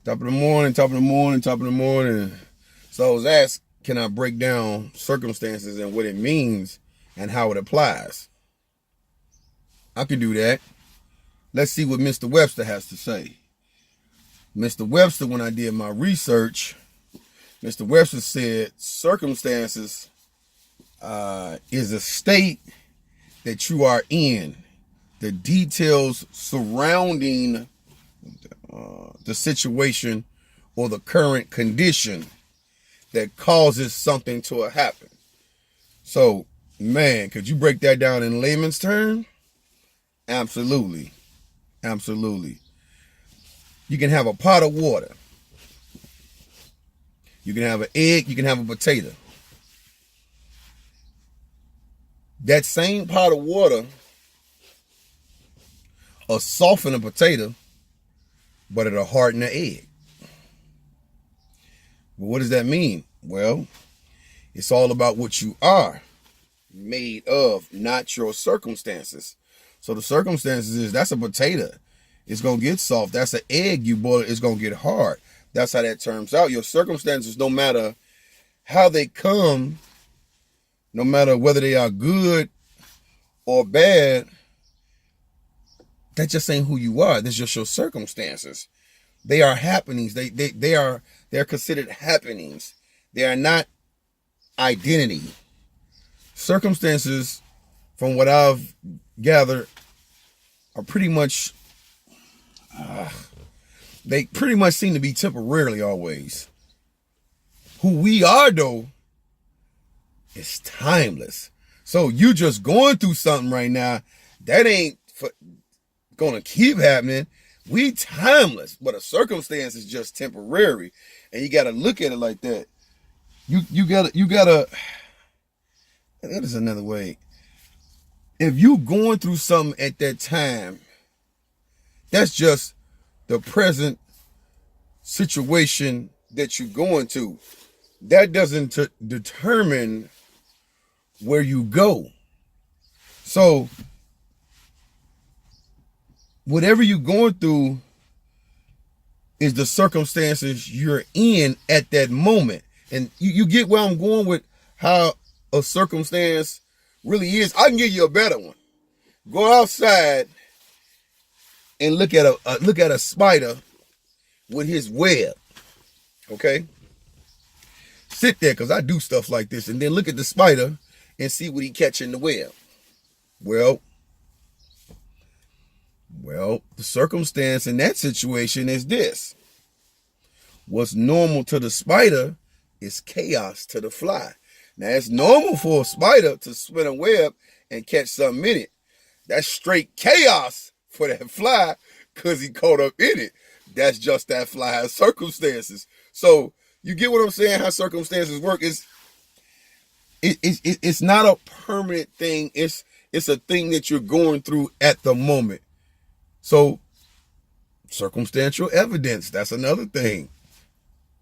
Top of the morning, top of the morning, top of the morning. So I was asked, can I break down circumstances and what it means and how it applies? I can do that. Let's see what Mr. Webster has to say. Mr. Webster, when I did my research, Mr. Webster said circumstances is a state that you are in. The details surrounding the situation or the current condition that causes something to happen. So, man, could you break that down in layman's terms? Absolutely. Absolutely. You can have a pot of water. You can have an egg. You can have a potato. That same pot of water will soften a potato, but it'll harden the egg. But what does that mean? Well, it's all about what you are made of, not your circumstances. So the circumstances is, that's a potato. It's going to get soft. That's an egg you boil. It's going to get hard. That's how that turns out. Your circumstances, no matter how they come, no matter whether they are good or bad, that just ain't who you are. That's just your circumstances. They are happenings. They're considered happenings. They are not identity. Circumstances, from what I've gathered, are pretty much they pretty much seem to be temporarily always. Who we are, though, is timeless. So you just going through something right now that ain't gonna keep happening. We timeless, but a circumstance is just temporary, and you gotta look at it like that. You gotta. That is another way. If you going through something at that time, that's just the present situation that you're going to. That doesn't determine where you go. So whatever you're going through is the circumstances you're in at that moment. And you get where I'm going with how a circumstance really is. I can give you a better one. Go outside and look at a spider with his web. Okay? Sit there, because I do stuff like this, and then look at the spider and see what he catch in the web. Well, the circumstance in that situation is this. What's normal to the spider is chaos to the fly. Now, it's normal for a spider to spin a web and catch something in it. That's straight chaos for that fly because he caught up in it. That's just that fly's circumstances. So you get what I'm saying, how circumstances work. It's not a permanent thing. It's a thing that you're going through at the moment. So circumstantial evidence, that's another thing.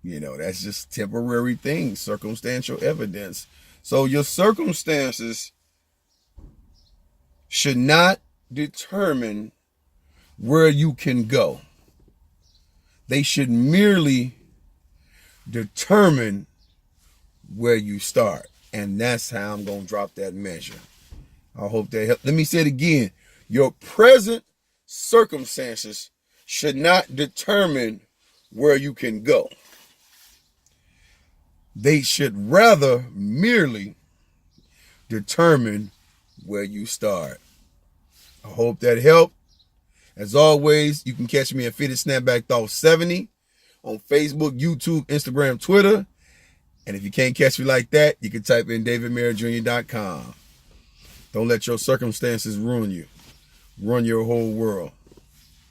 That's just temporary things, circumstantial evidence. So your circumstances should not determine where you can go. They should merely determine where you start. And that's how I'm going to drop that measure. I hope that helps. Let me say it again. Your present circumstances should not determine where you can go. They should rather merely determine where you start. I hope that helped. As always, you can catch me at Fitted Snapback Thought 70 on Facebook, YouTube, Instagram, Twitter. And if you can't catch me like that, you can type in davidmerrijr.com. Don't let your circumstances ruin you. Run your whole world.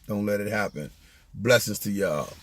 Don't let it happen. Blessings to y'all.